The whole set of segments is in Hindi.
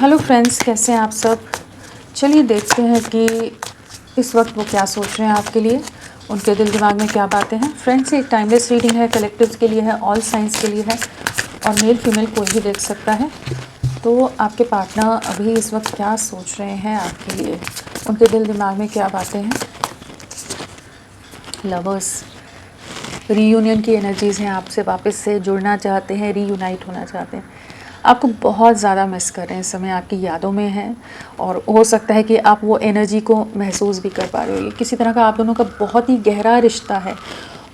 हेलो फ्रेंड्स, कैसे हैं आप सब। चलिए देखते हैं कि इस वक्त वो क्या सोच रहे हैं आपके लिए, उनके दिल दिमाग में क्या बातें हैं। फ्रेंड्स, एक टाइमलेस रीडिंग है, कलेक्टिव्स के लिए है, ऑल साइंस के लिए है और मेल फीमेल कोई भी देख सकता है। तो आपके पार्टनर अभी इस वक्त क्या सोच रहे हैं आपके लिए, उनके दिल दिमाग में क्या बातें हैं। लवर्स, रीयूनियन की एनर्जीज़ हैं, आपसे वापस से जुड़ना चाहते हैं, रीयूनाइट होना चाहते हैं, आपको बहुत ज़्यादा मिस कर रहे हैं, इस समय आपकी यादों में हैं और हो सकता है कि आप वो एनर्जी को महसूस भी कर पा रहे हो। ये किसी तरह का आप दोनों का बहुत ही गहरा रिश्ता है,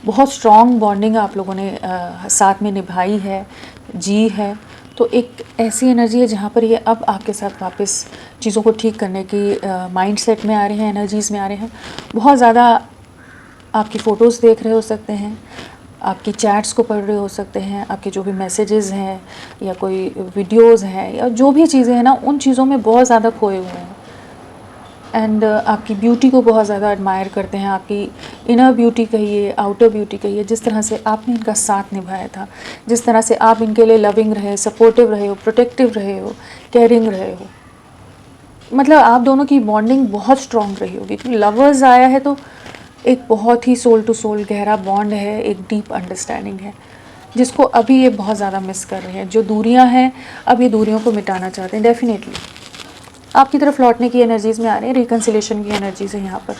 बहुत स्ट्रॉन्ग बॉन्डिंग आप लोगों ने साथ में निभाई है, जी है। तो एक ऐसी एनर्जी है जहाँ पर ये अब आपके साथ वापस चीज़ों को ठीक करने की माइंड सेट में आ रहे हैं, एनर्जीज़ में आ रहे हैं। बहुत ज़्यादा आपकी फ़ोटोज़ देख रहे हो सकते हैं, आपकी चैट्स को पढ़ रहे हो सकते हैं, आपके जो भी मैसेजेस हैं या कोई वीडियोस हैं या जो भी चीज़ें हैं ना, उन चीज़ों में बहुत ज़्यादा खोए हुए हैं। एंड आपकी ब्यूटी को बहुत ज़्यादा एडमायर करते हैं, आपकी इनर ब्यूटी कहिए, आउटर ब्यूटी कहिए, जिस तरह से आपने इनका साथ निभाया था, जिस तरह से आप इनके लिए लविंग रहे, सपोर्टिव रहे हो, प्रोटेक्टिव रहे हो, केयरिंग रहे हो। मतलब आप दोनों की बॉन्डिंग बहुत स्ट्रॉन्ग रही होगी। क्योंकि लवर्स आया है तो एक बहुत ही सोल टू सोल गहरा बॉन्ड है, एक डीप अंडरस्टैंडिंग है, जिसको अभी ये बहुत ज़्यादा मिस कर रहे हैं। जो दूरियां हैं, अब ये दूरियों को मिटाना चाहते हैं। डेफिनेटली आपकी तरफ लौटने की एनर्जीज़ में आ रहे हैं, रिकन्सिलेशन की एनर्जीज़ है यहाँ पर।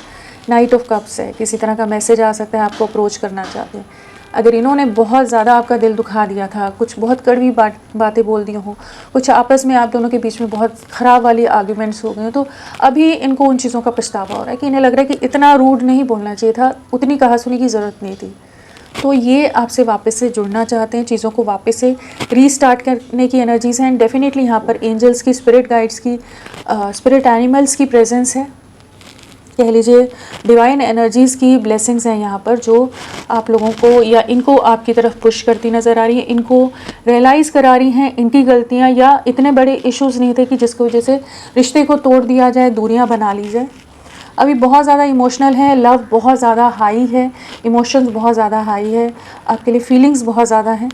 नाइट ऑफ कप्स है, किसी तरह का मैसेज आ सकता है, आपको अप्रोच करना चाहते हैं। अगर इन्होंने बहुत ज़्यादा आपका दिल दुखा दिया था, कुछ बहुत कड़वी बातें बोल दी हों, कुछ आपस में आप दोनों के बीच में बहुत ख़राब वाली आर्ग्यूमेंट्स हो गए, तो अभी इनको उन चीज़ों का पछतावा हो रहा है कि इन्हें लग रहा है कि इतना रूड नहीं बोलना चाहिए था, उतनी कहा-सुनी की ज़रूरत नहीं थी। तो ये आपसे वापस से जुड़ना चाहते हैं, चीज़ों को वापस से रीस्टार्ट करने की एनर्जीज़ हैं। डेफिनेटली यहाँ पर एंजल्स की, स्पिरिट गाइड्स की, स्पिरिट एनिमल्स की प्रेजेंस है, कह लीजिए डिवाइन एनर्जीज़ की ब्लेसिंग्स हैं यहाँ पर, जो आप लोगों को या इनको आपकी तरफ पुश करती नज़र आ रही हैं, इनको रियलाइज़ करा रही हैं इनकी गलतियाँ, या इतने बड़े इश्यूज़ नहीं थे कि जिसकी वजह से रिश्ते को तोड़ दिया जाए, दूरियाँ बना ली जाए। अभी बहुत ज़्यादा इमोशनल है, लव बहुत ज़्यादा हाई है, इमोशंस बहुत ज़्यादा हाई है, आपके लिए फीलिंग्स बहुत ज़्यादा हैं,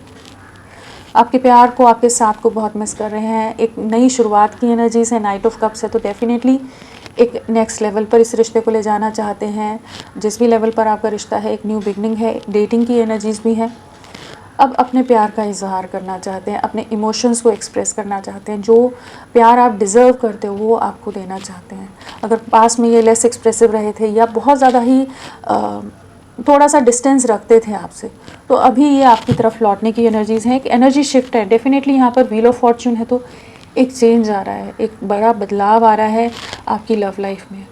आपके प्यार को, आपके साथ को बहुत मिस कर रहे हैं। एक नई शुरुआत की एनर्जीज़ है, नाइट ऑफ कप्स है, तो डेफिनेटली एक नेक्स्ट लेवल पर इस रिश्ते को ले जाना चाहते हैं। जिस भी लेवल पर आपका रिश्ता है, एक न्यू बिगनिंग है, डेटिंग की एनर्जीज़ भी है। अब अपने प्यार का इजहार करना चाहते हैं, अपने इमोशंस को एक्सप्रेस करना चाहते हैं। जो प्यार आप डिज़र्व करते हो वो आपको देना चाहते हैं। अगर पास में ये लेस एक्सप्रेसिव रहे थे या बहुत ज़्यादा ही थोड़ा सा डिस्टेंस रखते थे आपसे, तो अभी ये आपकी तरफ लौटने की एनर्जीज़ हैं। एक एनर्जी शिफ्ट है डेफिनेटली यहाँ पर। व्हील ऑफ फॉर्च्यून है, तो एक चेंज आ रहा है, एक बड़ा बदलाव आ रहा है आपकी लव लाइफ में।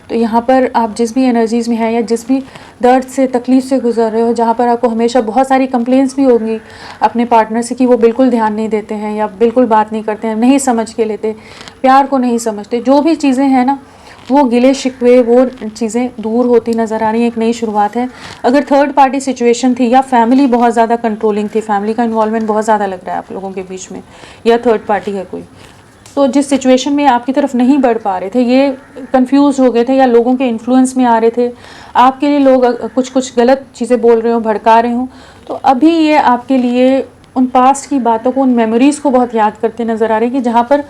तो यहाँ पर आप जिस भी एनर्जीज़ में हैं या जिस भी दर्द से, तकलीफ़ से गुजर रहे हो, जहाँ पर आपको हमेशा बहुत सारी कंप्लेंट्स भी होंगी अपने पार्टनर से कि वो बिल्कुल ध्यान नहीं देते हैं या बिल्कुल बात नहीं करते हैं, नहीं समझ के लेते, प्यार को नहीं समझते, जो भी चीज़ें हैं ना, वो गिले शिकवे, वो चीज़ें दूर होती नज़र आ रही हैं। एक नई शुरुआत है। अगर थर्ड पार्टी सिचुएशन थी या फैमिली बहुत ज़्यादा कंट्रोलिंग थी, फैमिली का इन्वॉल्वमेंट बहुत ज़्यादा लग रहा है आप लोगों के बीच में, या थर्ड पार्टी है कोई, तो जिस सिचुएशन में आपकी तरफ नहीं बढ़ पा रहे थे, ये कंफ्यूज हो गए थे या लोगों के इन्फ्लुएंस में आ रहे थे, आपके लिए लोग कुछ गलत चीज़ें बोल रहे हो, भड़का रहे हो, तो अभी ये आपके लिए उन पास्ट की बातों को, उन मेमोरीज़ को बहुत याद करते नज़र आ रहे हैं कि जहाँ पर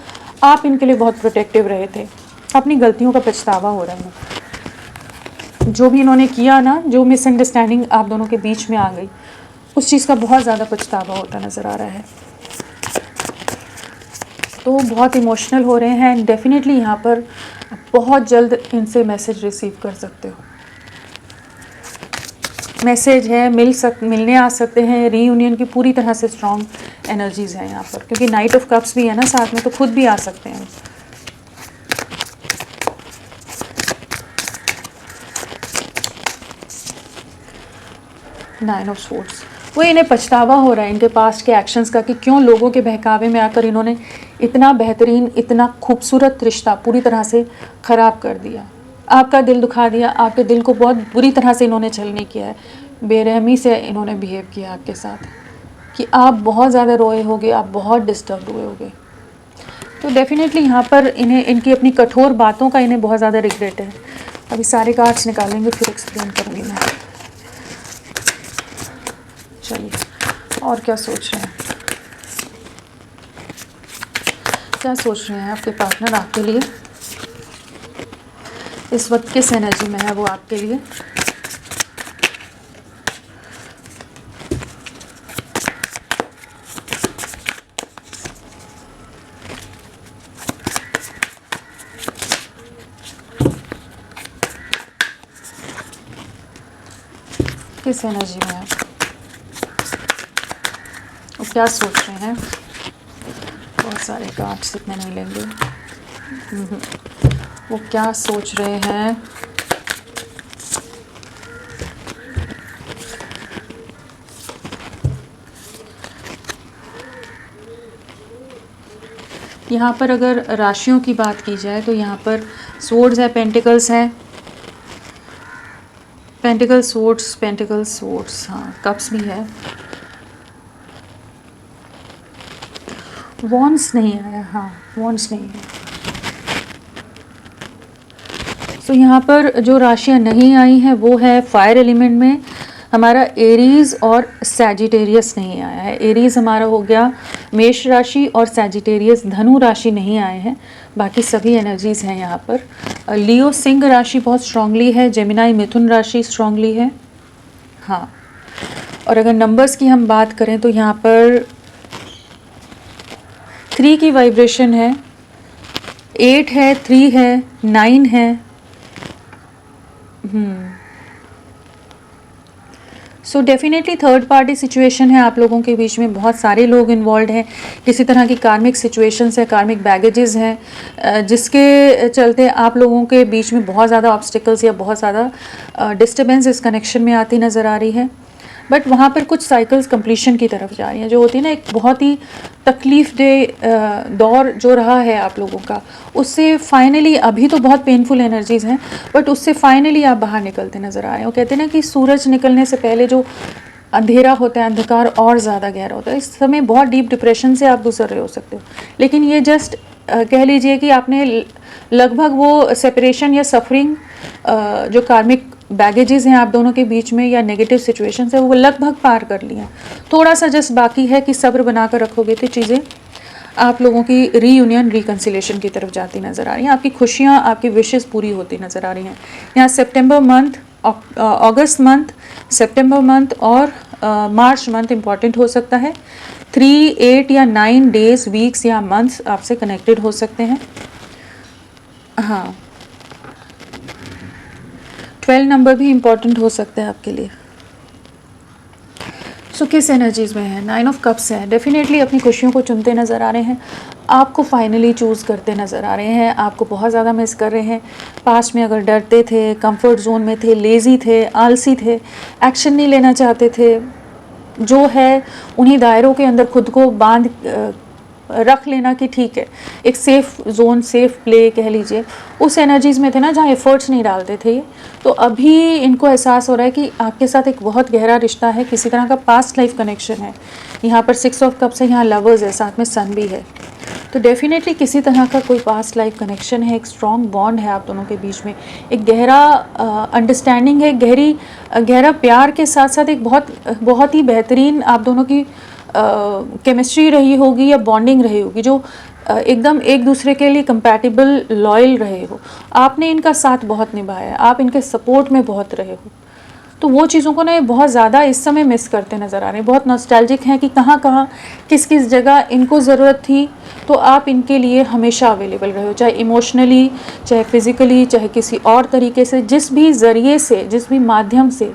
आप इनके लिए बहुत प्रोटेक्टिव रहे थे। अपनी गलतियों का पछतावा हो रहा है। जो भी इन्होंने किया ना, जो मिसअंडरस्टैंडिंग आप दोनों के बीच में आ गई, उस चीज़ का बहुत ज़्यादा पछतावा होता नज़र आ रहा है। तो बहुत इमोशनल हो रहे हैं। डेफिनेटली यहाँ पर बहुत जल्द इनसे मैसेज रिसीव कर सकते हो। मैसेज है, मिलने आ सकते हैं। रीयूनियन की पूरी तरह से स्ट्रॉन्ग एनर्जीज़ हैं यहाँ पर, क्योंकि नाइट ऑफ कप्स भी है ना साथ में, तो खुद भी आ सकते हैं। नाइन ऑफ स्वॉर्ड्स, वो इन्हें पछतावा हो रहा है इनके पास्ट के एक्शंस का कि क्यों लोगों के बहकावे में आकर इन्होंने इतना बेहतरीन, इतना खूबसूरत रिश्ता पूरी तरह से ख़राब कर दिया, आपका दिल दुखा दिया, आपके दिल को बहुत बुरी तरह से इन्होंने छलनी किया है, बेरहमी से इन्होंने बिहेव किया आपके साथ कि आप बहुत ज़्यादा रोए होगे, आप बहुत डिस्टर्ब हुए होगे। तो डेफिनेटली यहाँ पर इन्हें इनकी अपनी कठोर बातों का इन्हें बहुत ज़्यादा रिग्रेट है। अभी सारे कार्ड्स निकालेंगे, फिर एक्सप्लेन करूँगी मैं। चलिए और क्या सोच रहे हैं। क्या सोच रहे हैं आपके पार्टनर आपके लिए, इस वक्त किस एनर्जी में है वो आपके लिए। किस एनर्जी में है वो, क्या सोच रहे हैं। बहुत सारे कार्ड्स इतने नहीं लेंगे। वो क्या सोच रहे हैं। यहाँ पर अगर राशियों की बात की जाए तो यहाँ पर स्वॉर्ड्स है, पेंटिकल्स है, पेंटिकल्स स्वॉर्ड्स, पेंटिकल्स स्वॉर्ड्स, हाँ कप्स भी है। वॉन्ड्स नहीं आया, हाँ वॉन्ड्स नहीं है। तो यहाँ पर जो राशियाँ नहीं आई हैं वो है फायर एलिमेंट में हमारा एरीज और सैजिटेरियस नहीं आया है। एरीज हमारा हो गया मेष राशि और सैजिटेरियस धनु राशि नहीं आए हैं, बाकी सभी एनर्जीज हैं यहाँ पर। लियो सिंह राशि बहुत स्ट्रांगली है, जेमिनाई मिथुन राशि स्ट्रांगली है, हाँ। और अगर नंबर्स की हम बात करें तो यहाँ पर 3 की वाइब्रेशन है, 8 है, 3 है, 9 है। So definitely third party situation है आप लोगों के बीच में, बहुत सारे लोग इन्वॉल्व हैं, किसी तरह की कार्मिक सिचुएशंस है, कार्मिक बैगेजेस हैं जिसके चलते आप लोगों के बीच में बहुत ज़्यादा ऑब्स्टिकल्स या बहुत ज़्यादा डिस्टर्बेंस इस कनेक्शन में आती नज़र आ रही है। बट वहाँ पर कुछ साइकिल्स कंप्लीशन की तरफ जा रही हैं, जो होती है ना एक बहुत ही तकलीफ दे दौर जो रहा है आप लोगों का, उससे फाइनली, अभी तो बहुत पेनफुल एनर्जीज हैं बट उससे फाइनली आप बाहर निकलते नज़र आ रहे हैं। वो कहते हैं ना कि सूरज निकलने से पहले जो अंधेरा होता है, अंधकार और ज़्यादा गहरा होता है। इस समय बहुत डीप डिप्रेशन से आप गुजर रहे हो सकते हो, लेकिन ये जस्ट कह लीजिए कि आपने लगभग वो सेपरेशन या सफरिंग जो कार्मिक बैगेजेस हैं आप दोनों के बीच में या नेगेटिव सिचुएशंस है वो लगभग पार कर लिया। थोड़ा सा जस्ट बाकी है कि सब्र बनाकर रखोगे तो चीज़ें आप लोगों की रीयूनियन रिकन्सिलेशन की तरफ जाती नज़र आ रही हैं, आपकी खुशियाँ, आपकी विशेस पूरी होती नज़र आ रही हैं। यहाँ सितंबर मंथ, अगस्त मंथ, सितंबर मंथ और मार्च मंथ इम्पॉर्टेंट हो सकता है। 3, 8 या 9 डेज, वीक्स या मंथ्स आपसे कनेक्टेड हो सकते हैं, हाँ। 12 नंबर भी इम्पॉर्टेंट हो सकता है आपके लिए। सो किस एनर्जीज में है, 9 ऑफ कप्स है। डेफिनेटली अपनी खुशियों को चुनते नज़र आ रहे हैं, आपको फाइनली चूज़ करते नज़र आ रहे हैं, आपको बहुत ज़्यादा मिस कर रहे हैं। पास्ट में अगर डरते थे, कंफर्ट जोन में थे, लेज़ी थे, आलसी थे, एक्शन नहीं लेना चाहते थे, जो है उन्हीं दायरों के अंदर खुद को बांध रख लेना कि ठीक है, एक सेफ़ जोन, सेफ़ प्ले कह लीजिए, उस एनर्जीज़ में थे ना जहाँ एफर्ट्स नहीं डालते थे। तो अभी इनको एहसास हो रहा है कि आपके साथ एक बहुत गहरा रिश्ता है, किसी तरह का पास्ट लाइफ कनेक्शन है। यहाँ पर 6 ऑफ कप्स है, यहाँ लवर्स है, साथ में सन भी है। तो डेफिनेटली किसी तरह का कोई पास्ट लाइफ कनेक्शन है, एक स्ट्रॉन्ग बॉन्ड है आप दोनों के बीच में, एक गहरा अंडरस्टैंडिंग है, गहरा प्यार के साथ साथ एक बहुत ही बेहतरीन आप दोनों की केमिस्ट्री रही होगी या बॉन्डिंग रही होगी, जो एकदम एक दूसरे के लिए कंपैटिबल, लॉयल रहे हो। आपने इनका साथ बहुत निभाया, आप इनके सपोर्ट में बहुत रहे हो, तो वो चीज़ों को ना ये बहुत ज़्यादा इस समय मिस करते नज़र आ रहे हैं, बहुत नॉस्टैल्जिक हैं कि कहाँ कहाँ किस किस जगह इनको ज़रूरत थी, तो आप इनके लिए हमेशा अवेलेबल रहे हो, चाहे इमोशनली, चाहे फिज़िकली, चाहे किसी और तरीके से, जिस भी ज़रिए से, जिस भी माध्यम से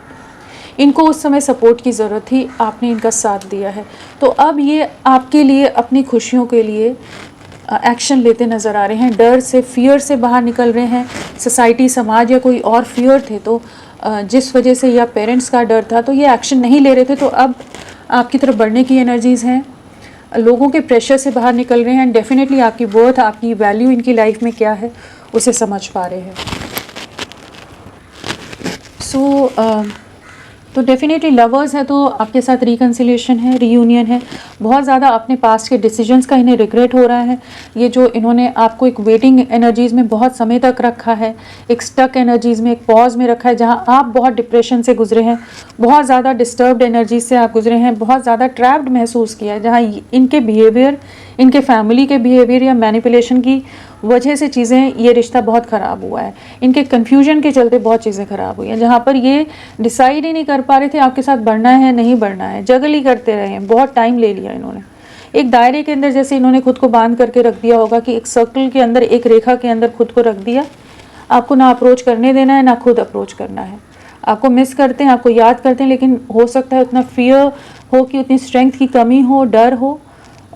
इनको उस समय सपोर्ट की ज़रूरत थी, आपने इनका साथ दिया है। तो अब ये आपके लिए, अपनी खुशियों के लिए एक्शन लेते नज़र आ रहे हैं, डर से, फियर से बाहर निकल रहे हैं। सोसाइटी, समाज या कोई और फियर थे तो जिस वजह से, या पेरेंट्स का डर था तो ये एक्शन नहीं ले रहे थे, तो अब आपकी तरफ बढ़ने की एनर्जीज़ हैं, लोगों के प्रेशर से बाहर निकल रहे हैं। डेफिनेटली आपकी वर्थ, आपकी वैल्यू इनकी लाइफ में क्या है उसे समझ पा रहे हैं। सो तो डेफिनेटली लवर्स है तो आपके साथ रिकन्सिलिएशन है, रीयूनियन है। बहुत ज़्यादा अपने पास्ट के डिसीजंस का इन्हें रिग्रेट हो रहा है। ये जो इन्होंने आपको एक वेटिंग एनर्जीज़ में बहुत समय तक रखा है, एक स्टक एनर्जीज़ में, एक पॉज में रखा है, जहाँ आप बहुत डिप्रेशन से गुजरे हैं, बहुत ज़्यादा डिस्टर्ब्ड एनर्जीज से आप गुजरे हैं, बहुत ज़्यादा ट्रैप्ड महसूस किया है, जहाँ इनके बिहेवियर, इनके फैमिली के बिहेवियर या मैनिपुलेशन की वजह से चीज़ें, ये रिश्ता बहुत ख़राब हुआ है। इनके कन्फ्यूजन के चलते बहुत चीज़ें ख़राब हुई हैं, जहाँ पर ये डिसाइड ही नहीं कर पा रहे थे आपके साथ बढ़ना है नहीं बढ़ना है, जगल ही करते रहे हैं, बहुत टाइम ले लिया इन्होंने। एक दायरे के अंदर जैसे इन्होंने खुद को बांध करके रख दिया होगा कि एक सर्कल के अंदर, एक रेखा के अंदर खुद को रख दिया। आपको ना अप्रोच करने देना है, ना खुद अप्रोच करना है। आपको मिस करते हैं, आपको याद करते हैं, लेकिन हो सकता है उतना फियर हो कि उतनी स्ट्रेंथ की कमी हो, डर हो,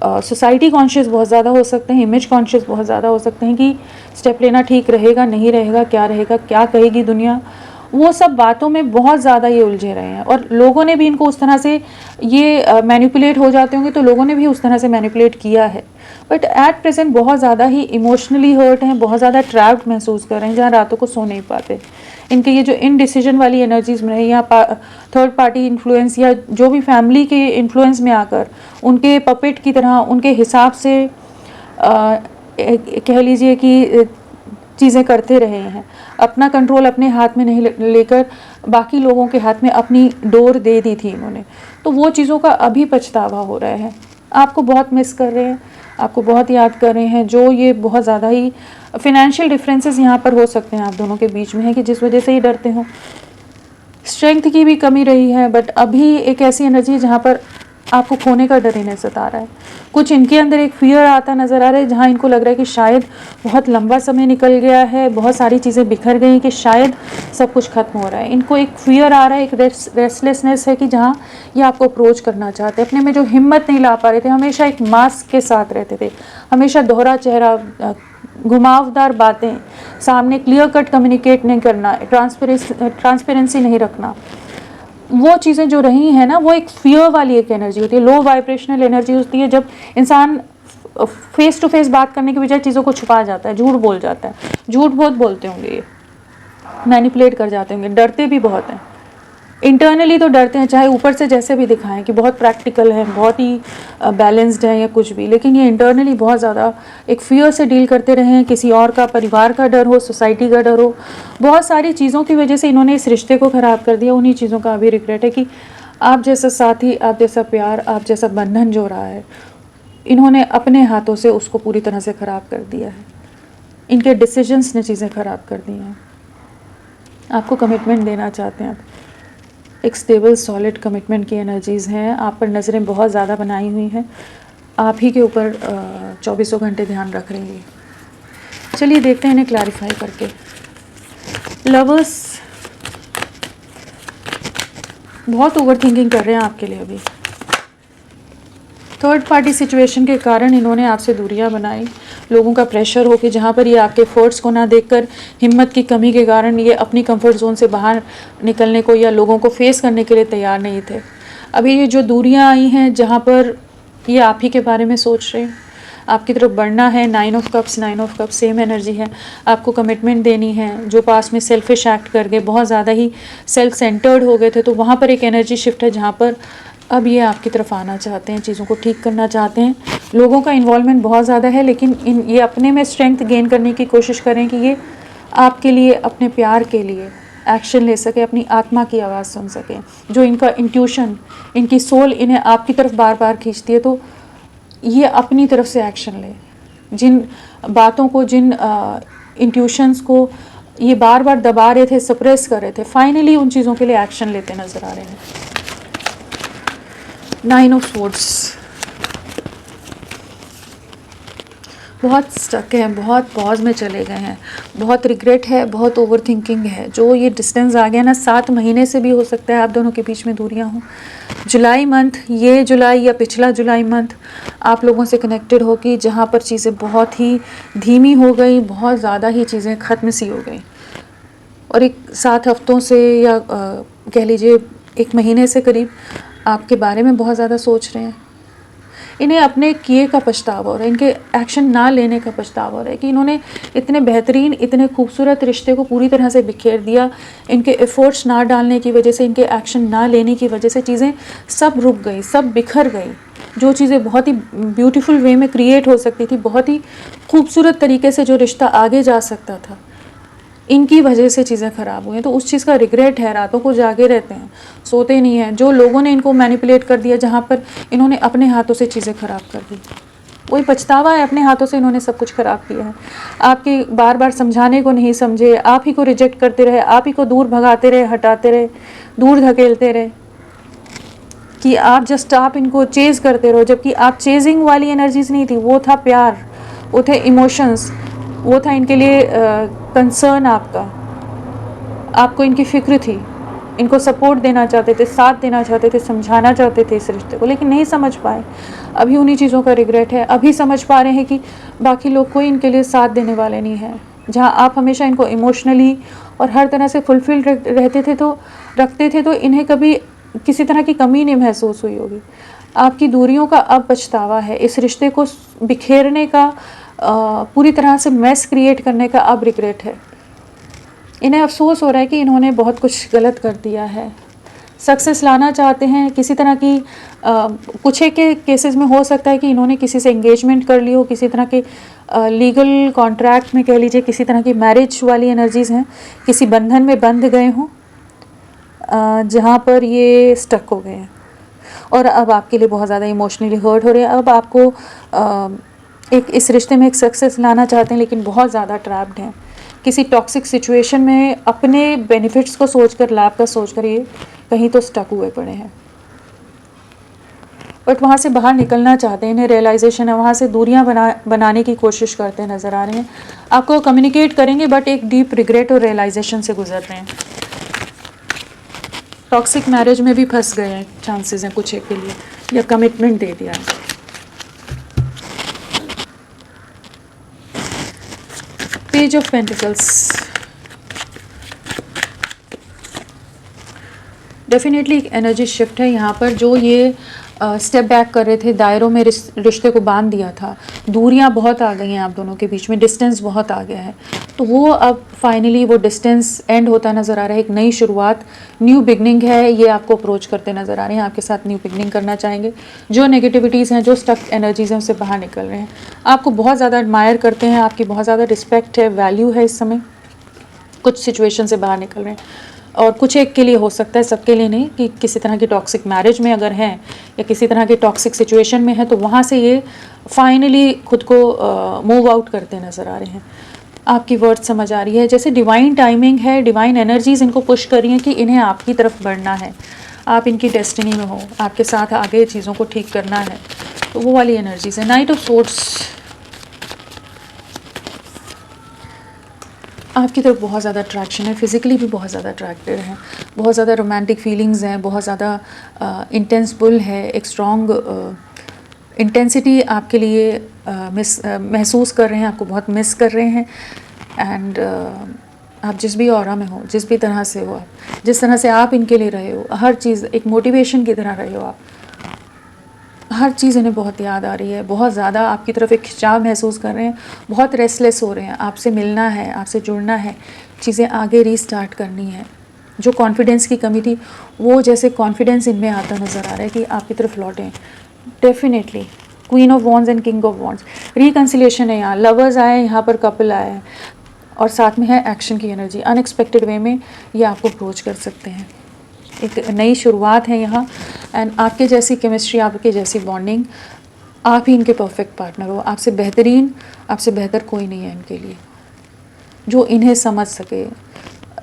सोसाइटी कॉन्शियस बहुत ज़्यादा हो सकते हैं, इमेज कॉन्शियस बहुत ज़्यादा हो सकते हैं कि स्टेप लेना ठीक रहेगा नहीं रहेगा, क्या कहेगी दुनिया, वो सब बातों में बहुत ज़्यादा ये उलझे रहे हैं। और लोगों ने भी इनको उस तरह से, ये मैनिपुलेट हो जाते होंगे तो लोगों ने भी उस तरह से मैनिपुलेट किया है। बट एट प्रेजेंट बहुत ज़्यादा ही इमोशनली हर्ट हैं, बहुत ज़्यादा ट्रैप्ड महसूस कर रहे हैं, जहाँ रातों को सो नहीं पाते। इनके ये जो इनडिसीजन वाली एनर्जीज में या थर्ड पार्टी इन्फ्लुएंस या जो भी फैमिली के इन्फ्लुएंस में आकर उनके पपेट की तरह, उनके हिसाब से कह लीजिए कि चीज़ें करते रहे हैं। अपना कंट्रोल अपने हाथ में नहीं लेकर बाकी लोगों के हाथ में अपनी डोर दे दी थी इन्होंने। तो वो चीज़ों का अभी पछतावा हो रहा है। आपको बहुत मिस कर रहे हैं, आपको बहुत याद कर रहे हैं। जो ये बहुत ज़्यादा ही फिनेंशियल डिफरेंसेस यहाँ पर हो सकते हैं आप दोनों के बीच में है कि जिस वजह से ये डरते हों। स्ट्रेंथ की भी कमी रही है, बट अभी एक ऐसी एनर्जी है जहाँ पर आपको खोने का डर इन्हें सता रहा है। कुछ इनके अंदर एक फियर आता नज़र आ रहा है, जहाँ इनको लग रहा है कि शायद बहुत लंबा समय निकल गया है, बहुत सारी चीज़ें बिखर गई, कि शायद सब कुछ खत्म हो रहा है। इनको एक फियर आ रहा है, एक रेस्टलेसनेस है कि जहाँ ये आपको अप्रोच करना चाहते हैं। अपने में जो हिम्मत नहीं ला पा रहे थे, हमेशा एक मास्क के साथ रहते थे, हमेशा दोहरा चेहरा, घुमावदार बातें, सामने क्लियर कट कम्युनिकेट नहीं करना, ट्रांसपेरेंसी नहीं रखना, वो चीज़ें जो रही हैं ना, वो एक फियर वाली एक एनर्जी होती है, लो वाइब्रेशनल एनर्जी होती है। जब इंसान फेस टू फेस बात करने की बजाय चीज़ों को छुपा जाता है, झूठ बोल जाता है, झूठ बहुत बोलते होंगे ये, मैनिपुलेट कर जाते होंगे, डरते भी बहुत हैं। इंटरनली तो डरते हैं, चाहे ऊपर से जैसे भी दिखाएं कि बहुत प्रैक्टिकल है, बहुत ही बैलेंस्ड है या कुछ भी, लेकिन ये इंटरनली बहुत ज़्यादा एक फियर से डील करते रहे हैं। किसी और का, परिवार का डर हो, सोसाइटी का डर हो, बहुत सारी चीज़ों की वजह से इन्होंने इस रिश्ते को ख़राब कर दिया। उन्हीं चीज़ों का अभी रिग्रेट है कि आप जैसा साथी, आप जैसा प्यार, आप जैसा बंधन जो रहा है, इन्होंने अपने हाथों से उसको पूरी तरह से ख़राब कर दिया है। इनके डिसीजंस ने चीज़ें ख़राब कर दी हैं। आपको कमिटमेंट देना चाहते हैं, एक स्टेबल सॉलिड कमिटमेंट की एनर्जीज़ हैं। आप पर नज़रें बहुत ज़्यादा बनाई हुई हैं, आप ही के ऊपर 24 घंटे ध्यान रख रही है। चलिए देखते हैं इन्हें क्लैरिफाई करके। लवर्स बहुत ओवर थिंकिंग कर रहे हैं आपके लिए अभी। थर्ड पार्टी सिचुएशन के कारण इन्होंने आपसे दूरियां बनाई, लोगों का प्रेशर हो कि जहाँ पर ये आपके एफर्ट्स को ना देखकर, हिम्मत की कमी के कारण ये अपनी कंफर्ट जोन से बाहर निकलने को या लोगों को फेस करने के लिए तैयार नहीं थे। अभी ये जो दूरियां आई हैं, जहाँ पर ये आप ही के बारे में सोच रहे हैं, आपकी तरफ बढ़ना है। 9 ऑफ कप्स सेम एनर्जी है। आपको कमिटमेंट देनी है। जो पास में सेल्फिश एक्ट कर गए, बहुत ज़्यादा ही सेल्फ सेंटर्ड हो गए थे, तो वहाँ पर एक एनर्जी शिफ्ट है जहाँ पर अब ये आपकी तरफ आना चाहते हैं, चीज़ों को ठीक करना चाहते हैं। लोगों का इन्वॉल्वमेंट बहुत ज़्यादा है, लेकिन ये अपने में स्ट्रेंथ गेन करने की कोशिश करें कि ये आपके लिए, अपने प्यार के लिए एक्शन ले सके, अपनी आत्मा की आवाज़ सुन सकें। जो इनका इंट्यूशन, इनकी सोल इन्हें आपकी तरफ बार बार खींचती है, तो ये अपनी तरफ से एक्शन ले। जिन बातों को, जिन इंट्यूशंस को ये बार बार दबा रहे थे, सप्रेस कर रहे थे, फाइनली उन चीज़ों के लिए एक्शन लेते नज़र आ रहे हैं। 9 ऑफ स्वॉर्ड्स बहुत स्टक हैं, बहुत पॉज में चले गए हैं, बहुत रिग्रेट है, बहुत ओवर थिंकिंग है। जो ये डिस्टेंस आ गया ना, 7 महीने से भी हो सकता है आप दोनों के बीच में दूरियां हों। जुलाई मंथ, ये जुलाई या पिछला जुलाई मंथ आप लोगों से कनेक्टेड हो कि जहाँ पर चीज़ें बहुत ही धीमी हो गई, बहुत ज़्यादा ही चीज़ें ख़त्म सी हो गई, और एक 7 हफ्तों से या कह लीजिए 1 महीने से करीब आपके बारे में बहुत ज़्यादा सोच रहे हैं। इन्हें अपने किए का पछतावा हो रहा है, इनके एक्शन ना लेने का पछतावा हो रहा है कि इन्होंने इतने बेहतरीन, इतने खूबसूरत रिश्ते को पूरी तरह से बिखेर दिया। इनके एफर्ट्स ना डालने की वजह से, इनके एक्शन ना लेने की वजह से चीज़ें सब रुक गई, सब बिखर गई। जो चीज़ें बहुत ही ब्यूटीफुल वे में क्रिएट हो सकती थी, बहुत ही खूबसूरत तरीके से जो रिश्ता आगे जा सकता था, इनकी वजह से चीज़ें ख़राब हुई हैं। तो उस चीज़ का रिग्रेट है, रातों को जागे रहते हैं, सोते नहीं हैं। जो लोगों ने इनको मैनिपुलेट कर दिया, जहाँ पर इन्होंने अपने हाथों से चीज़ें ख़राब कर दी, वही पछतावा है, अपने हाथों से इन्होंने सब कुछ ख़राब किया है। आपके बार बार समझाने को नहीं समझे, आप ही को रिजेक्ट करते रहे, आप ही को दूर भगाते रहे, हटाते रहे, दूर धकेलते रहे, कि आप इनको चेज़ करते रहो, जबकि आप चेजिंग वाली एनर्जीज नहीं थी, वो था प्यार, वो थे इमोशंस, वो था इनके लिए कंसर्न आपको इनकी फ़िक्र थी, इनको सपोर्ट देना चाहते थे, साथ देना चाहते थे, समझाना चाहते थे इस रिश्ते को, लेकिन नहीं समझ पाए। अभी उन्हीं चीज़ों का रिग्रेट है। अभी समझ पा रहे हैं कि बाकी लोग कोई इनके लिए साथ देने वाले नहीं है। जहाँ आप हमेशा इनको इमोशनली और हर तरह से फुलफिल्ड रखते थे, तो इन्हें कभी किसी तरह की कमी नहीं महसूस हुई होगी। आपकी दूरियों का अब पछतावा है, इस रिश्ते को बिखेरने का, पूरी तरह से मैस क्रिएट करने का अब रिग्रेट है। इन्हें अफसोस हो रहा है कि इन्होंने बहुत कुछ गलत कर दिया है। सक्सेस लाना चाहते हैं किसी तरह की, कुछ एक के केसेस में हो सकता है कि इन्होंने किसी से एंगेजमेंट कर ली हो, किसी तरह के लीगल कॉन्ट्रैक्ट में कह लीजिए, किसी तरह की मैरिज वाली एनर्जीज़ हैं, किसी बंधन में बंध गए हों जहाँ पर ये स्टक हो गए हैं और अब आपके लिए बहुत ज़्यादा इमोशनली हर्ट हो रहे हैं। अब आपको एक इस रिश्ते में एक सक्सेस लाना चाहते हैं, लेकिन बहुत ज़्यादा ट्रैप्ड हैं किसी टॉक्सिक सिचुएशन में। अपने बेनिफिट्स को सोचकर, लाभ का सोचकर ये कहीं तो स्टक हुए पड़े हैं, बट वहाँ से बाहर निकलना चाहते हैं। इन्हें रियलाइजेशन है, वहाँ से दूरियाँ बनाने की कोशिश करते नज़र आ रहे हैं। आपको कम्युनिकेट करेंगे, बट एक डीप रिग्रेट और रियलाइजेशन से गुजर रहे हैं। टॉक्सिक मैरिज में भी फंस गए हैं, चांसेस हैं कुछ एक के लिए, या कमिटमेंट दे दिया है। पेज ऑफ पेंटिकल्स, डेफिनेटली एक एनर्जी शिफ्ट है यहाँ पर। जो ये स्टेप बैक कर रहे थे, दायरों में रिश्ते को बांध दिया था, दूरियाँ बहुत आ गई हैं आप दोनों के बीच में, डिस्टेंस बहुत आ गया है, तो वो अब फाइनली वो डिस्टेंस एंड होता नज़र आ रहा है। एक नई शुरुआत, न्यू बिगनिंग है, ये आपको अप्रोच करते नज़र आ रहे हैं, आपके साथ न्यू बिगनिंग करना चाहेंगे। जो नेगेटिविटीज़ हैं, जो स्टक एनर्जीज़ हैं, उससे बाहर निकल रहे हैं। आपको बहुत ज़्यादा एडमायर करते हैं, आपकी बहुत ज़्यादा रिस्पेक्ट है, वैल्यू है इस समय। कुछ सिचुएशन से बाहर निकल रहे हैं, और कुछ एक के लिए हो सकता है, सबके लिए नहीं, कि किसी तरह की टॉक्सिक मैरिज में अगर हैं या किसी तरह की टॉक्सिक सिचुएशन में है, तो वहाँ से ये फाइनली खुद को मूव आउट करते नज़र आ रहे हैं। आपकी वर्ड समझ आ रही है, जैसे डिवाइन टाइमिंग है, डिवाइन एनर्जीज इनको पुश कर रही हैं कि इन्हें आपकी तरफ बढ़ना है, आप इनकी डेस्टिनी में हो, आपके साथ आगे चीज़ों को ठीक करना है, तो वो वाली एनर्जीज है। नाइट ऑफ सोर्ड्स आपकी तरफ बहुत ज़्यादा अट्रैक्शन है, फिज़िकली भी बहुत ज़्यादा अट्रैक्टेड है, बहुत ज़्यादा रोमांटिक फीलिंग्स हैं, बहुत ज़्यादा इंटेंस पुल है, एक स्ट्रॉन्ग इंटेंसिटी आपके लिए महसूस कर रहे हैं, आपको बहुत मिस कर रहे हैं। एंड आप जिस भी ऑरा में हो, जिस भी तरह से हो, आप जिस तरह से आप इनके लिए रहे हो, हर चीज़ एक मोटिवेशन की तरह रहे हो आप, हर चीज़ इन्हें बहुत याद आ रही है, बहुत ज़्यादा आपकी तरफ एक खिंचाव महसूस कर रहे हैं, बहुत रेस्टलेस हो रहे हैं, आपसे मिलना है, आपसे जुड़ना है, चीज़ें आगे रीस्टार्ट करनी है। जो कॉन्फिडेंस की कमी थी, वो जैसे कॉन्फिडेंस इनमें आता नज़र आ रहा है कि आपकी तरफ लौटें। Definitely queen of wands and king of wands, reconciliation है यहाँ, लवर्स आए, यहाँ पर कपल आया है, और साथ में है एक्शन की एनर्जी। अनएक्सपेक्टेड वे में ये आपको अप्रोच कर सकते हैं, एक नई शुरुआत है यहाँ। एंड आपके जैसी केमिस्ट्री, आपके जैसी बॉन्डिंग, आप ही इनके परफेक्ट पार्टनर हो। आपसे बेहतरीन, आपसे बेहतर कोई नहीं है इनके लिए, जो इन्हें समझ सके,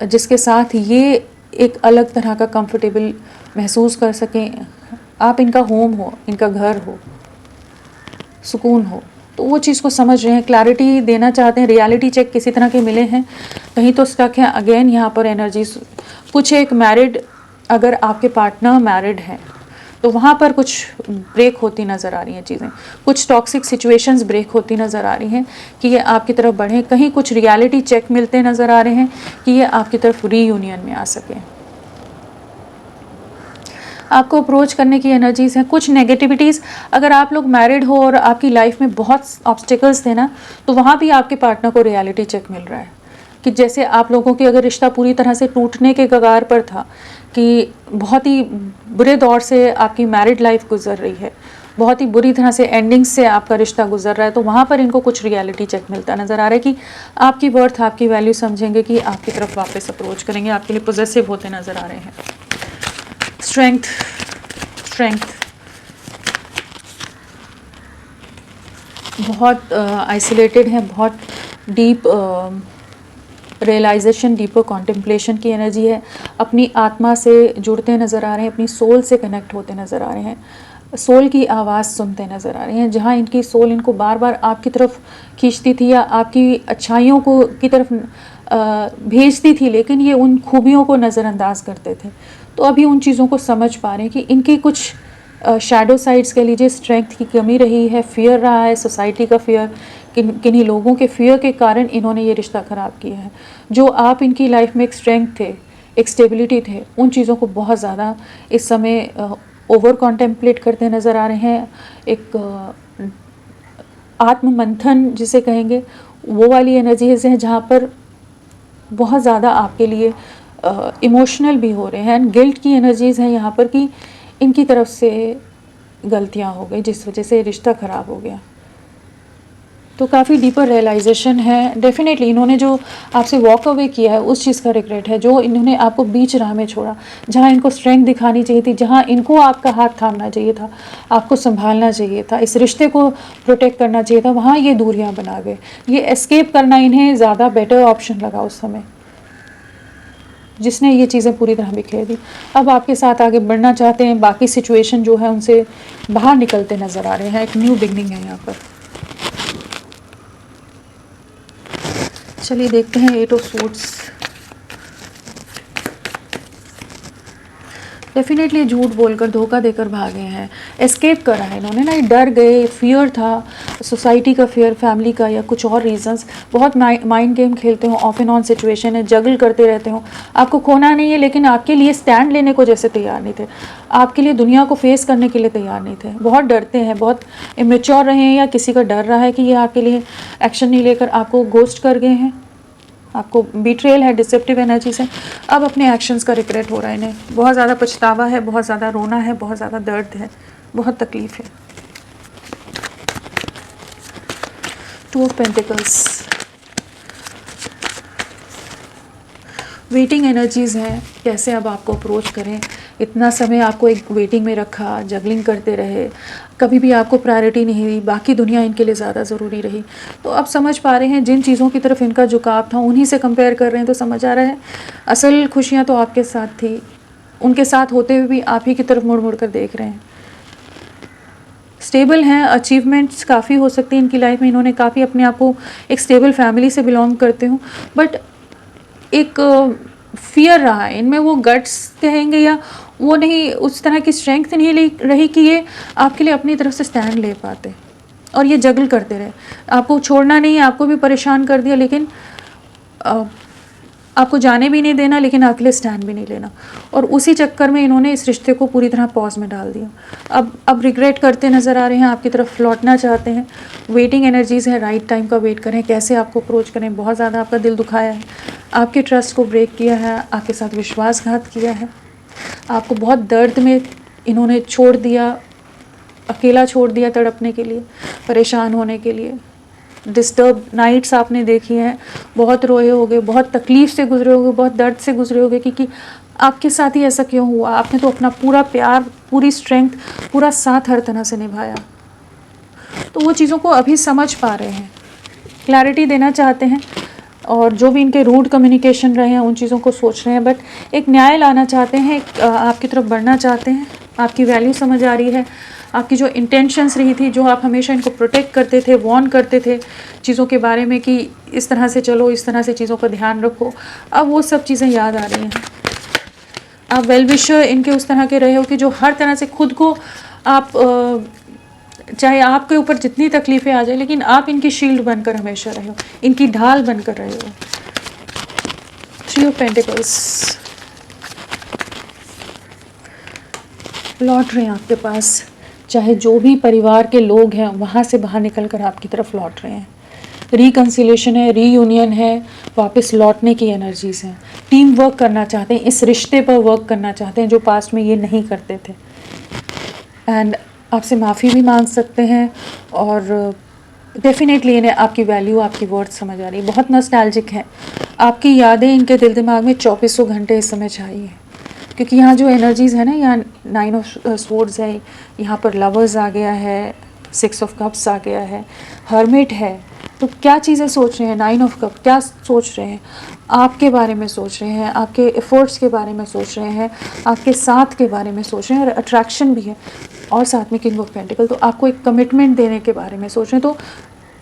जिसके साथ ये एक अलग तरह का कंफर्टेबल महसूस कर सकें। आप इनका होम हो, इनका घर हो, सुकून हो, तो वो चीज़ को समझ रहे हैं, क्लैरिटी देना चाहते हैं। रियलिटी चेक किसी तरह के मिले हैं, कहीं तो स्टक हैं। अगेन यहाँ पर एनर्जीज, कुछ एक मैरिड, अगर आपके पार्टनर मैरिड हैं तो वहाँ पर कुछ ब्रेक होती नज़र आ रही हैं चीज़ें, कुछ टॉक्सिक सिचुएशंस ब्रेक होती नज़र आ रही हैं कि ये आपकी तरफ बढ़ें। कहीं कुछ रियलिटी चेक मिलते नज़र आ रहे हैं कि ये आपकी तरफ रीयूनियन में आ सकें। आपको अप्रोच करने की एनर्जीज़ हैं। कुछ नेगेटिविटीज़, अगर आप लोग मैरिड हो और आपकी लाइफ में बहुत ऑब्स्टिकल्स थे ना, तो वहाँ भी आपके पार्टनर को रियलिटी चेक मिल रहा है कि जैसे आप लोगों की अगर रिश्ता पूरी तरह से टूटने के कगार पर था, कि बहुत ही बुरे दौर से आपकी मैरिड लाइफ गुजर रही है, बहुत ही बुरी तरह से एंडिंग से आपका रिश्ता गुजर रहा है, तो वहाँ पर इनको कुछ रियलिटी चेक मिलता नज़र आ रहा है कि आपकी वर्थ, आपकी वैल्यू समझेंगे कि आपकी तरफ वापस अप्रोच करेंगे, आपके लिए पॉजिटिव होते नज़र आ रहे हैं। स्ट्रेंथ, स्ट्रेंथ, बहुत आइसोलेटेड हैं, बहुत डीप रियलाइजेशन, डीपर कॉन्टेम्पलेशन की एनर्जी है। अपनी आत्मा से जुड़ते नज़र आ रहे हैं, अपनी सोल से कनेक्ट होते नज़र आ रहे हैं, सोल की आवाज़ सुनते नज़र आ रहे हैं। जहाँ इनकी सोल इनको बार बार आपकी तरफ खींचती थी या आपकी अच्छाइयों को की तरफ भेजती थी, लेकिन ये उन खूबियों को नज़रअंदाज करते थे। तो अभी उन चीज़ों को समझ पा रहे हैं कि इनकी कुछ शैडो साइड्स कह लीजिए, स्ट्रेंथ की कमी रही है, फियर रहा है, सोसाइटी का फियर, किन्हीं लोगों के फियर के कारण इन्होंने ये रिश्ता ख़राब किया है। जो आप इनकी लाइफ में एक स्ट्रेंथ थे, एक स्टेबिलिटी थे, उन चीज़ों को बहुत ज़्यादा इस समय ओवर कॉन्टेम्पलेट करते नज़र आ रहे हैं। एक आत्म मंथन जिसे कहेंगे, वो वाली एनर्जीज हैं जहाँ पर बहुत ज़्यादा आपके लिए इमोशनल भी हो रहे हैं। गिल्ट की एनर्जीज़ हैं यहाँ पर कि इनकी तरफ से गलतियाँ हो गई जिस वजह से रिश्ता ख़राब हो गया। तो काफ़ी डीपर रियलाइजेशन है। डेफिनेटली इन्होंने जो आपसे वॉक अवे किया है उस चीज़ का रिग्रेट है, जो इन्होंने आपको बीच राह में छोड़ा, जहाँ इनको स्ट्रेंथ दिखानी चाहिए थी, जहाँ इनको आपका हाथ थामना चाहिए था, आपको संभालना चाहिए था, इस रिश्ते को प्रोटेक्ट करना चाहिए था, वहाँ ये दूरियाँ बना गए। ये एस्केप करना इन्हें ज़्यादा बेटर ऑप्शन लगा उस समय, जिसने ये चीज़ें पूरी तरह बिखेर दी। अब आपके साथ आगे बढ़ना चाहते हैं, बाकी सिचुएशन जो है उनसे बाहर निकलते नज़र आ रहे हैं। एक न्यू बिगनिंग है यहाँ पर। चलिए देखते हैं 8 ऑफ सूट्स। डेफिनेटली झूठ बोलकर, धोखा देकर भागे हैं, एस्केप करा है इन्होंने ना, ये डर गए, फियर था, सोसाइटी का फियर, फैमिली का, या कुछ और रीजंस। बहुत माइंड गेम खेलते हो, ऑफ एंड ऑन सिचुएशन है, जगल करते रहते हो। आपको खोना नहीं है, लेकिन आपके लिए स्टैंड लेने को जैसे तैयार नहीं थे, आपके लिए दुनिया को फेस करने के लिए तैयार नहीं थे। बहुत डरते हैं, बहुत इमेच्योर रहे हैं, या किसी का डर रहा है कि ये आपके लिए एक्शन नहीं लेकर आपको गोस्ट कर गए हैं, आपको बिट्रेयल है, डिसेप्टिव एनर्जी से। अब अपने एक्शंस का रिग्रेट हो रहा है इन्हें, बहुत ज़्यादा पछतावा है, बहुत ज़्यादा रोना है, बहुत ज़्यादा दर्द है, बहुत तकलीफ़ है। 2 ऑफ पेंटिकल्स, वेटिंग एनर्जीज़ हैं, कैसे अब आपको अप्रोच करें। इतना समय आपको एक वेटिंग में रखा, जगलिंग करते रहे, कभी भी आपको प्रायोरिटी नहीं दी, बाकी दुनिया इनके लिए ज़्यादा ज़रूरी रही। तो अब समझ पा रहे हैं, जिन चीज़ों की तरफ इनका झुकाव था उन्हीं से कंपेयर कर रहे हैं, तो समझ आ रहा है असल खुशियाँ तो आपके साथ थी, उनके साथ होते हुए भी आप ही की तरफ मुड़ मुड़ कर देख रहे हैं। स्टेबल हैं, अचीवमेंट्स काफ़ी हो सकती हैं इनकी लाइफ में, इन्होंने काफ़ी अपने आप को एक स्टेबल फैमिली से बिलोंग करते हो, बट एक फियर रहा है इनमें, वो गट्स कहेंगे या वो नहीं, उस तरह की स्ट्रेंथ नहीं रही कि ये आपके लिए अपनी तरफ से स्टैंड ले पाते, और ये जगल करते रहे। आपको छोड़ना नहीं है, आपको भी परेशान कर दिया, लेकिन आपको जाने भी नहीं देना, लेकिन आपके लिए स्टैंड भी नहीं लेना, और उसी चक्कर में इन्होंने इस रिश्ते को पूरी तरह पॉज में डाल दिया। अब रिग्रेट करते नज़र आ रहे हैं, आपकी तरफ लौटना चाहते हैं। वेटिंग एनर्जीज़ है, राइट टाइम का वेट करें, कैसे आपको अप्रोच करें। बहुत ज़्यादा आपका दिल दुखाया है, आपके ट्रस्ट को ब्रेक किया है, आपके साथ विश्वासघात किया है, आपको बहुत दर्द में इन्होंने छोड़ दिया, अकेला छोड़ दिया तड़पने के लिए, परेशान होने के लिए। डिस्टर्ब नाइट्स आपने देखी हैं, बहुत रोए होगे, बहुत तकलीफ़ से गुजरे होगे, बहुत दर्द से गुजरे होगे, क्योंकि आपके साथ ही ऐसा क्यों हुआ। आपने तो अपना पूरा प्यार, पूरी स्ट्रेंथ, पूरा साथ हर तरह से निभाया। तो वो चीज़ों को अभी समझ पा रहे हैं, क्लैरिटी देना चाहते हैं, और जो भी इनके रूड कम्युनिकेशन रहे हैं उन चीज़ों को सोच रहे हैं, बट एक न्याय लाना चाहते हैं, आपकी तरफ बढ़ना चाहते हैं। आपकी वैल्यू समझ आ रही है, आपकी जो इंटेंशंस रही थी, जो आप हमेशा इनको प्रोटेक्ट करते थे, वॉर्न करते थे चीज़ों के बारे में कि इस तरह से चलो, इस तरह से चीज़ों का ध्यान रखो, अब वो सब चीज़ें याद आ रही हैं। आप वेल विशर इनके उस तरह के रहे हो कि जो हर तरह से खुद को आप चाहे आपके ऊपर जितनी तकलीफ़ें आ जाए, लेकिन आप इनकी शील्ड बनकर हमेशा रहे हो, इनकी ढाल बनकर रहे हो। 3 ऑफ पेंटिकल्स, लौट रहे हैं आपके पास, चाहे जो भी परिवार के लोग हैं वहाँ से बाहर निकल कर आपकी तरफ लौट रहे हैं। रिकन्सिलेशन है, रीयूनियन है, वापस लौटने की एनर्जीज हैं। टीम वर्क करना चाहते हैं, इस रिश्ते पर वर्क करना चाहते हैं जो पास्ट में ये नहीं करते थे। एंड आपसे माफ़ी भी मांग सकते हैं और डेफिनेटली इन्हें आपकी वैल्यू, आपकी वर्थ समझ आ रही है। बहुत नॉस्टैल्जिक है, आपकी यादें इनके दिल दिमाग में 2400 घंटे इस समय चाहिए, क्योंकि यहाँ जो एनर्जीज़ है ना, यहाँ 9 ऑफ स्वॉर्ड्स है, यहाँ पर लवर्स आ गया है, 6 ऑफ कप्स आ गया है, हर्मिट है। तो क्या चीज़ें सोच रहे हैं? 9 ऑफ कप क्या सोच रहे हैं? आपके बारे में सोच रहे हैं, आपके एफर्ट्स के बारे में सोच रहे हैं, आपके साथ के बारे में सोच रहे हैं, और अट्रैक्शन भी है, और साथ में किंग ऑफ पेंटिकल। तो आपको एक कमिटमेंट देने के बारे में सोच रहे हैं। तो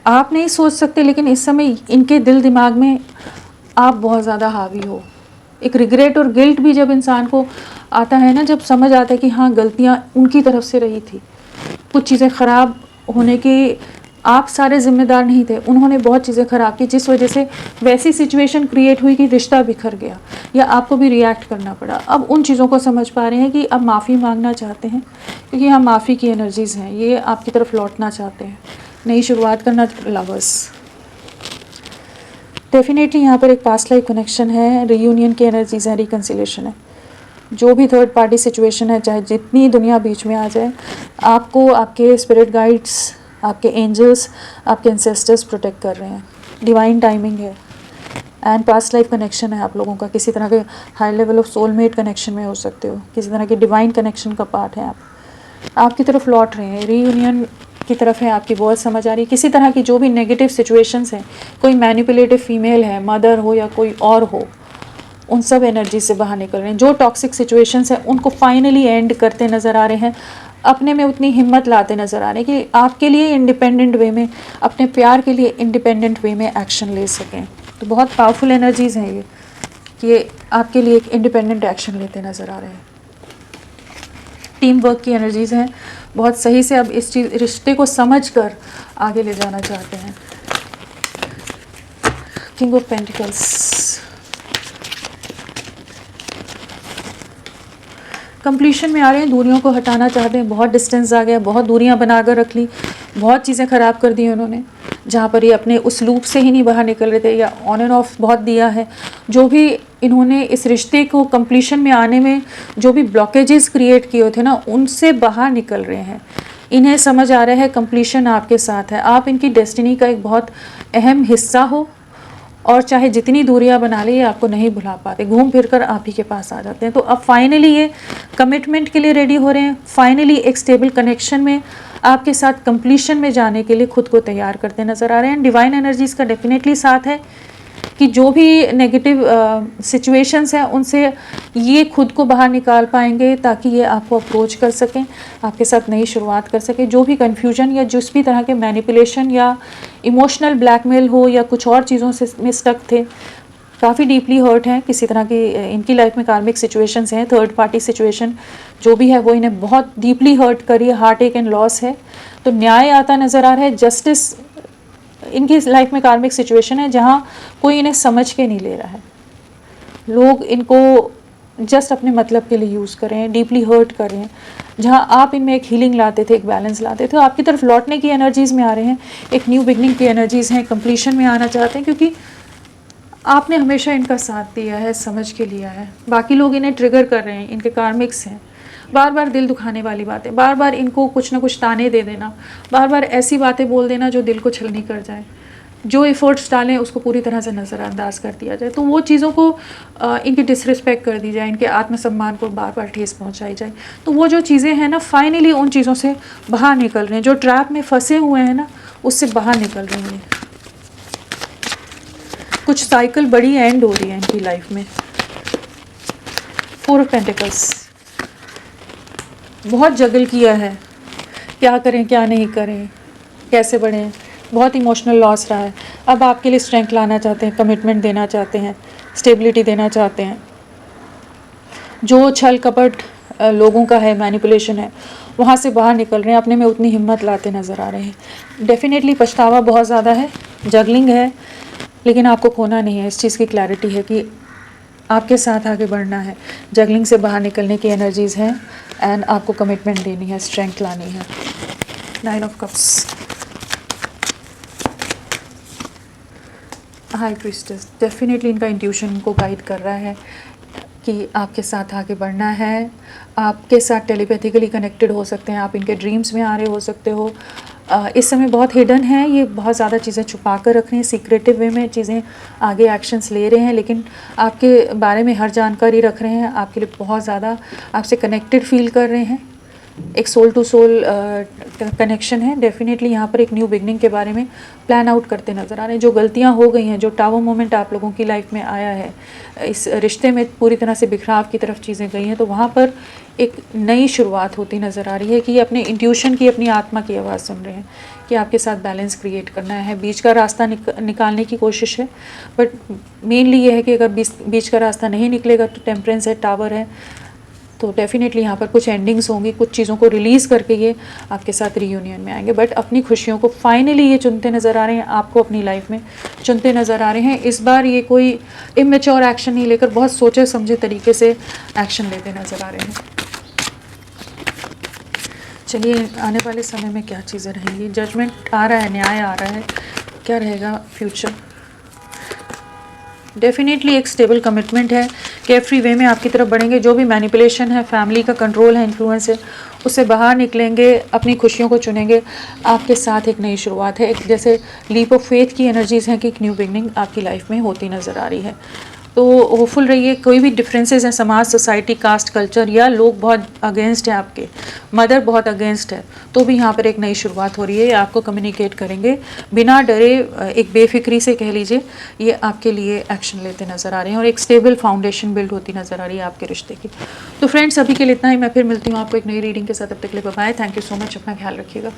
आप नहीं सोच सकते, लेकिन इस समय इनके दिल दिमाग में आप बहुत ज़्यादा हावी हो। एक रिग्रेट और गिल्ट भी जब इंसान को आता है ना, जब समझ आता है कि हाँ, गलतियाँ उनकी तरफ से रही थी, कुछ चीज़ें ख़राब होने के आप सारे जिम्मेदार नहीं थे, उन्होंने बहुत चीज़ें ख़राब की जिस वजह से वैसी सिचुएशन क्रिएट हुई कि रिश्ता बिखर गया या आपको भी रिएक्ट करना पड़ा। अब उन चीज़ों को समझ पा रहे हैं कि अब माफ़ी मांगना चाहते हैं, क्योंकि यहाँ माफ़ी की एनर्जीज़ हैं, ये आपकी तरफ लौटना चाहते हैं, नई शुरुआत करना। लवर्स डेफिनेटली यहाँ पर एक पास्ट लाइफ कनेक्शन है, रीयूनियन की एनर्जीज़ हैं, रिकन्सिलेशन है। जो भी थर्ड पार्टी सिचुएशन है, चाहे जितनी दुनिया बीच में आ जाए, आपको आपके स्पिरिट गाइड्स, आपके एंजल्स, आपके एंसेस्टर्स प्रोटेक्ट कर रहे हैं। डिवाइन टाइमिंग है एंड पास्ट लाइफ कनेक्शन है आप लोगों का। किसी तरह के high level of soulmate connection में हो सकते हो, किसी तरह के डिवाइन कनेक्शन का पार्ट है आप। आपकी तरफ लौट रहे हैं, रीयूनियन की तरफ है, आपकी बहुत समझ आ रही है। किसी तरह की जो भी नेगेटिव सिचुएशंस हैं, कोई मैनिपुलेटिव फीमेल है, मदर हो या कोई और हो, उन सब एनर्जी से बाहर निकल रहे हैं। जो टॉक्सिक सिचुएशंस हैं उनको फाइनली एंड करते नज़र आ रहे हैं, अपने में उतनी हिम्मत लाते नज़र आ रहे हैं कि आपके लिए इंडिपेंडेंट वे में, अपने प्यार के लिए इंडिपेंडेंट वे में एक्शन ले सकें। तो बहुत पावरफुल एनर्जीज़ हैं ये, कि ये आपके लिए एक इंडिपेंडेंट एक्शन लेते नज़र आ रहे हैं। टीम वर्क की एनर्जीज़ हैं, बहुत सही से अब इस चीज़ रिश्ते को समझ कर आगे ले जाना चाहते हैं। किंग ऑफ पेंटिकल्स कंप्लीशन में आ रहे हैं, दूरियों को हटाना चाहते हैं। बहुत डिस्टेंस आ गया, बहुत दूरियां बनाकर रख ली, बहुत चीज़ें ख़राब कर दी उन्होंने, जहाँ पर ये अपने उस लूप से ही नहीं बाहर निकल रहे थे, या ऑन एंड ऑफ बहुत दिया है। जो भी इन्होंने इस रिश्ते को कंप्लीशन में आने में जो भी ब्लॉकेजेस क्रिएट किए थे ना, उनसे बाहर निकल रहे हैं। इन्हें समझ आ रहा है कंप्लीशन आपके साथ है, आप इनकी डेस्टिनी का एक बहुत अहम हिस्सा हो, और चाहे जितनी दूरियां बना ले, ये आपको नहीं भुला पाते, घूम फिर कर आप ही के पास आ जाते हैं। तो अब फाइनली ये कमिटमेंट के लिए रेडी हो रहे हैं, फाइनली एक स्टेबल कनेक्शन में आपके साथ कंप्लीशन में जाने के लिए खुद को तैयार करते नज़र आ रहे हैं। डिवाइन एनर्जीज़ का डेफिनेटली साथ है कि जो भी नेगेटिव सिचुएशंस हैं उनसे ये खुद को बाहर निकाल पाएंगे, ताकि ये आपको अप्रोच कर सकें, आपके साथ नई शुरुआत कर सकें। जो भी कन्फ्यूजन या जिस भी तरह के मैनिपुलेशन या इमोशनल ब्लैकमेल हो या कुछ और चीज़ों से में स्टक थे, काफ़ी डीपली हर्ट हैं, किसी तरह की इनकी लाइफ में कार्मिक सिचुएशंस हैं, थर्ड पार्टी सिचुएशन जो भी है वो इन्हें बहुत डीपली हर्ट करी है, हार्ट एक एंड लॉस है। तो न्याय आता नज़र आ रहा है, जस्टिस इनकी लाइफ में कार्मिक सिचुएशन है जहाँ कोई इन्हें समझ के नहीं ले रहा है, लोग इनको जस्ट अपने मतलब के लिए यूज़ कर रहे हैं, डीपली हर्ट कर रहे हैं। जहाँ आप इनमें एक हीलिंग लाते थे, एक बैलेंस लाते थे, आपकी तरफ लौटने की एनर्जीज़ में आ रहे हैं, एक न्यू बिगनिंग की एनर्जीज़ हैं, कंप्लीशन में आना चाहते हैं, क्योंकि आपने हमेशा इनका साथ दिया है, समझ के लिया है। बाकी लोग इन्हें ट्रिगर कर रहे हैं, इनके कार्मिक्स हैं, बार बार दिल दुखाने वाली बातें, बार बार इनको कुछ ना कुछ ताने दे देना, बार बार ऐसी बातें बोल देना जो दिल को छलनी कर जाए, जो एफर्ट्स डालें उसको पूरी तरह से नज़रअंदाज कर दिया जाए, तो वो चीज़ों को इनकी डिसरिस्पेक्ट कर दी जाए, इनके आत्मसम्मान को बार बार ठेस पहुंचाई जाए। तो वो जो चीज़ें हैं ना, फाइनली उन चीज़ों से बाहर निकल रहे हैं, जो ट्रैप में फंसे हुए हैं ना, उससे बाहर निकल रहे हैं। कुछ साइकिल बड़ी एंड हो रही है इनकी लाइफ में। 4 ऑफ पेंटिकल्स, बहुत जगल किया है, क्या करें क्या नहीं करें, कैसे बढ़ें, बहुत इमोशनल लॉस रहा है। अब आपके लिए स्ट्रेंथ लाना चाहते हैं, कमिटमेंट देना चाहते हैं, स्टेबिलिटी देना चाहते हैं। जो छल कपट लोगों का है, मैनिपुलेशन है, वहाँ से बाहर निकल रहे हैं, अपने में उतनी हिम्मत लाते नज़र आ रहे हैं। डेफिनेटली पछतावा बहुत ज़्यादा है, जगलिंग है, लेकिन आपको खोना नहीं है। इस चीज़ की क्लैरिटी है कि आपके साथ आगे बढ़ना है, जगलिंग से बाहर निकलने की एनर्जीज़ हैं एंड आपको कमिटमेंट देनी है, स्ट्रेंथ लानी है। 9 of cups, high priestess, definitely इनका इंट्यूशन को गाइड कर रहा है कि आपके साथ आगे बढ़ना है, आपके साथ टेलीपैथिकली कनेक्टेड हो सकते हैं, आप इनके ड्रीम्स में आ रहे हो सकते हो। इस समय बहुत हिडन है, ये बहुत ज़्यादा चीज़ें छुपा कर रख रहे हैं, सीक्रेटिव वे में चीज़ें आगे एक्शंस ले रहे हैं, लेकिन आपके बारे में हर जानकारी रख रहे हैं, आपके लिए बहुत ज़्यादा आपसे कनेक्टेड फील कर रहे हैं। एक सोल टू सोल कनेक्शन है। डेफिनेटली यहाँ पर एक न्यू बिगनिंग के बारे में प्लान आउट करते नज़र आ रहे हैं। जो गलतियाँ हो गई हैं, जो टावर मोमेंट आप लोगों की लाइफ में आया है, इस रिश्ते में पूरी तरह से बिखराव की तरफ चीज़ें गई हैं, तो वहाँ पर एक नई शुरुआत होती नज़र आ रही है कि ये अपने इंट्यूशन की, अपनी आत्मा की आवाज़ सुन रहे हैं कि आपके साथ बैलेंस क्रिएट करना है, बीच का रास्ता निकालने की कोशिश है। बट मेनली ये है कि अगर बीच का रास्ता नहीं निकलेगा तो टेम्परेंस है, टावर है, तो डेफिनेटली यहाँ पर कुछ एंडिंग्स होंगी, कुछ चीज़ों को रिलीज़ करके ये आपके साथ रीयूनियन में आएंगे। बट अपनी खुशियों को फाइनली ये चुनते नज़र आ रहे हैं, आपको अपनी लाइफ में चुनते नज़र आ रहे हैं। इस बार ये कोई इमेच्योर एक्शन नहीं लेकर बहुत सोचे समझे तरीके से एक्शन लेते नज़र आ रहे हैं। चलिए आने वाले समय में क्या चीज़ें रहेंगी। जजमेंट आ रहा है, न्याय आ रहा है, क्या रहेगा फ्यूचर। डेफिनेटली एक स्टेबल कमिटमेंट है, केयरफ्री वे में आपकी तरफ बढ़ेंगे। जो भी मैनिपुलेशन है, फैमिली का कंट्रोल है, इन्फ्लुएंस है, उससे बाहर निकलेंगे, अपनी खुशियों को चुनेंगे। आपके साथ एक नई शुरुआत है, एक जैसे लीप ऑफ फेथ की एनर्जीज़ हैं कि एक न्यू बिगनिंग आपकी लाइफ में होती नज़र आ रही है। तो होपफुल रहिए। कोई भी डिफरेंसेस हैं समाज, सोसाइटी, कास्ट, कल्चर, या लोग बहुत अगेंस्ट हैं, आपके मदर बहुत अगेंस्ट है, तो भी यहाँ पर एक नई शुरुआत हो रही है। आपको कम्युनिकेट करेंगे बिना डरे, एक बेफिक्री से कह लीजिए, ये आपके लिए एक्शन लेते नज़र आ रहे हैं और एक स्टेबल फाउंडेशन बिल्ड होती नज़र आ रही है आपके रिश्ते की। तो फ्रेंड्स, अभी के लिए इतना ही। मैं फिर मिलती हूँ आपको एक नई रीडिंग के साथ। तब तक के लिए bye bye. Thank you so much. अपना ख्याल रखिएगा।